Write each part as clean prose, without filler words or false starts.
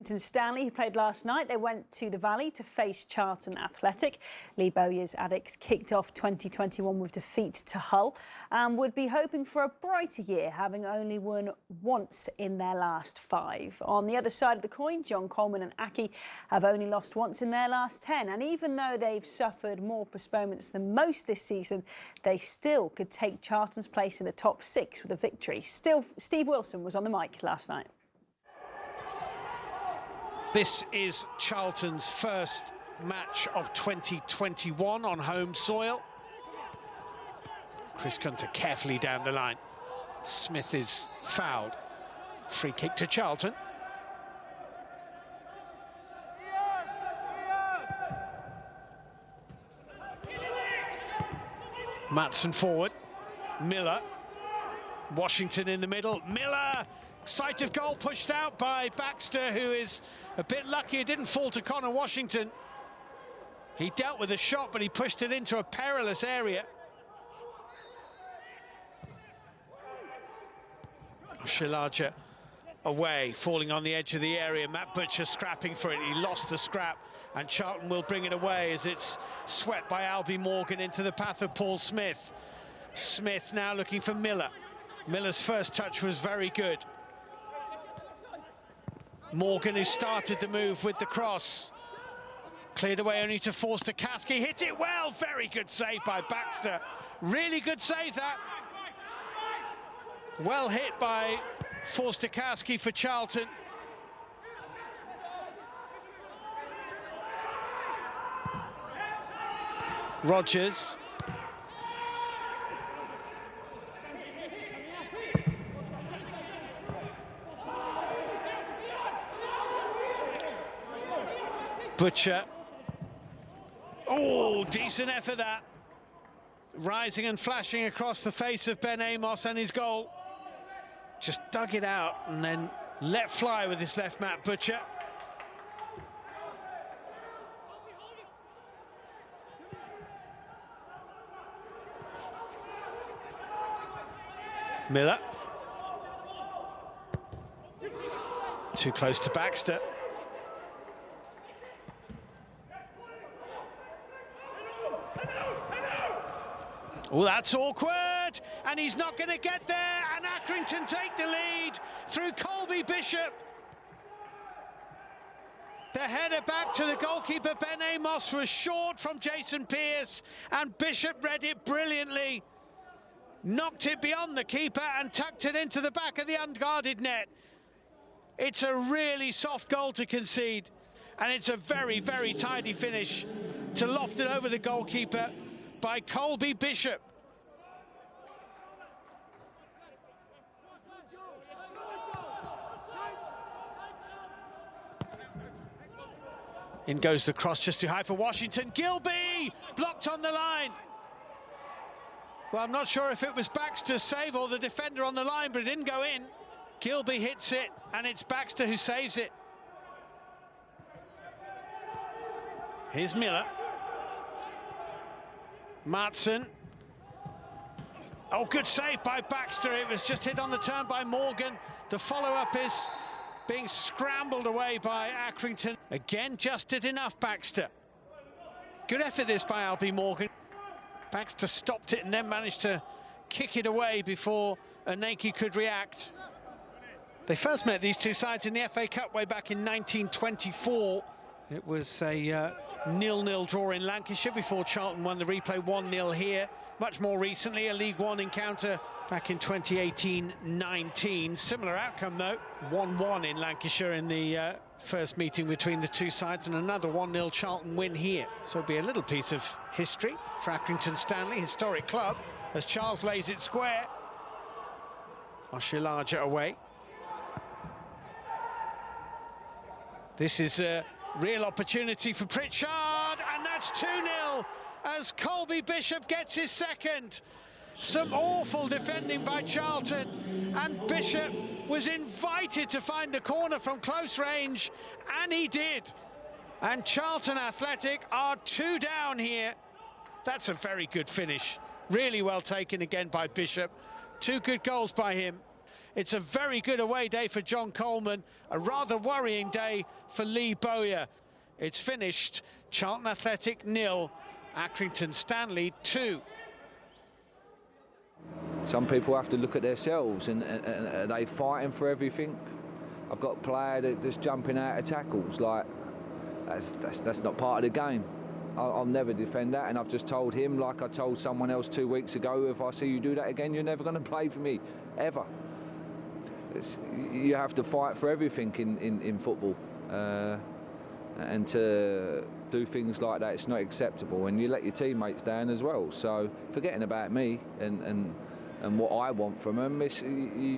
Accrington Stanley, who played last night, they went to the Valley to face Charlton Athletic. Lee Bowyer's Addicts kicked off 2021 with defeat to Hull and would be hoping for a brighter year, having only won once in their last 5. On the other side of the coin, John Coleman and Aki have only lost once in their last 10. And even though they've suffered more postponements than most this season, they still could take Charlton's place in the top 6 with a victory. Still, Steve Wilson was on the mic last night. This is Charlton's first match of 2021 on home soil. Chris Gunter carefully down the line. Smith is fouled. Free kick to Charlton. Matson forward. Miller. Washington in the middle. Miller! Sight of goal pushed out by Baxter, who is a bit lucky it didn't fall to Connor Washington. He dealt with a shot, but he pushed it into a perilous area. Shilaja away, falling on the edge of the area. Matt Butcher scrapping for it. He lost the scrap, and Charlton will bring it away as it's swept by Albie Morgan into the path of Paul Smith. Smith now looking for Miller. Miller's first touch was very good. Morgan, who started the move with the cross, cleared away only to Forster-Caskey. Hit it well. Very good save by Baxter. Really good save, that. Well hit by Forster-Caskey for Charlton. Rogers. Butcher. Oh, decent effort that. Rising and flashing across the face of Ben Amos and his goal. Just dug it out and then let fly with his left, Matt Butcher. Miller. Too close to Baxter. Oh, that's awkward, and he's not going to get there, and Accrington take the lead through Colby Bishop. The header back to the goalkeeper, Ben Amos, was short from Jason Pearce, and Bishop read it brilliantly. Knocked it beyond the keeper and tucked it into the back of the unguarded net. It's a really soft goal to concede, and it's a very, very tidy finish to loft it over the goalkeeper by Colby Bishop. In goes the cross just too high for Washington. Gilby blocked on the line. Well, I'm not sure if it was Baxter's save or the defender on the line, but it didn't go in. Gilby hits it, and it's Baxter who saves it. Here's Miller. Matson. Oh, good save by Baxter. It was just hit on the turn by Morgan. The follow-up is being scrambled away by Accrington. Again, just did enough, Baxter. Good effort this by Albie Morgan. Baxter stopped it and then managed to kick it away before Aneki could react. They first met these two sides in the FA Cup way back in 1924. It was a 0-0 draw in Lancashire before Charlton won the replay 1-0 here. Much more recently, a League One encounter back in 2018-19. Similar outcome, though. 1-1 in Lancashire in the first meeting between the two sides, and another 1-0 Charlton win here. So it'll be a little piece of history for Accrington Stanley, historic club, as Charles lays it square. Oshilaja away. This is a real opportunity for Pritchard, and that's 2-0 as Colby Bishop gets his second. Some awful defending by Charlton, and Bishop was invited to find the corner from close range, and he did. And Charlton Athletic are 2 down here. That's a very good finish. Really well taken again by Bishop. 2 good goals by him. It's a very good away day for John Coleman, a rather worrying day for Lee Bowyer. It's finished Charlton Athletic 0, Accrington Stanley 2. Some people have to look at themselves, and are they fighting for everything? I've got a player that's jumping out of tackles. Like, that's not part of the game. I'll never defend that, and I've just told him, like I told someone else 2 weeks ago, if I see you do that again, you're never going to play for me, ever. You have to fight for everything in football, and to do things like that, it's not acceptable, and you let your teammates down as well. So forgetting about me and what I want from them,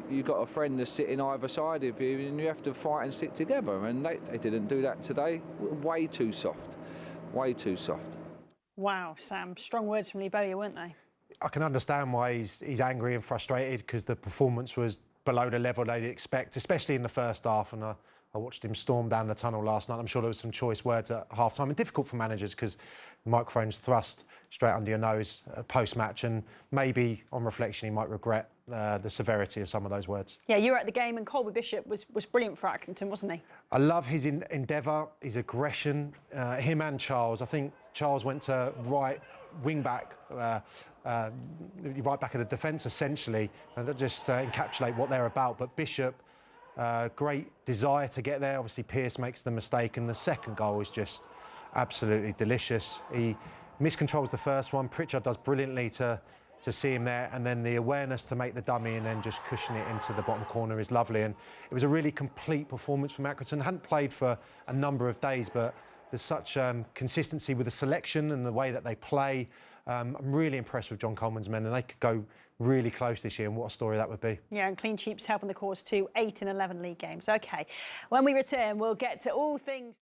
you've got a friend that's sitting either side of you, and you have to fight and stick together, and they didn't do that today. Way too soft. Way too soft. Wow, Sam, strong words from Lee Bowyer, weren't they? I can understand why he's angry and frustrated, because the performance was below the level they'd expect, especially in the first half. And I watched him storm down the tunnel last night. I'm sure there was some choice words at half-time, and difficult for managers because the microphone's thrust straight under your nose post-match, and maybe on reflection he might regret the severity of some of those words. Yeah, you were at the game, and Colby Bishop was brilliant for Accrington, wasn't he? I love his endeavour, his aggression, him and Charles. I think Charles went to right wing-back, right back of the defence, essentially, and that just encapsulate what they're about. But Bishop, great desire to get there. Obviously, Pearce makes the mistake, and the second goal is just absolutely delicious. He miscontrols the first one. Pritchard does brilliantly to see him there, and then the awareness to make the dummy and then just cushion it into the bottom corner is lovely. And it was a really complete performance from Accrington. Hadn't played for a number of days, but there's such consistency with the selection and the way that they play. I'm really impressed with John Coleman's men, and they could go really close this year, and what a story that would be. Yeah, and clean sheets helping the cause too. 8 in 11 league games. OK, when we return, we'll get to all things...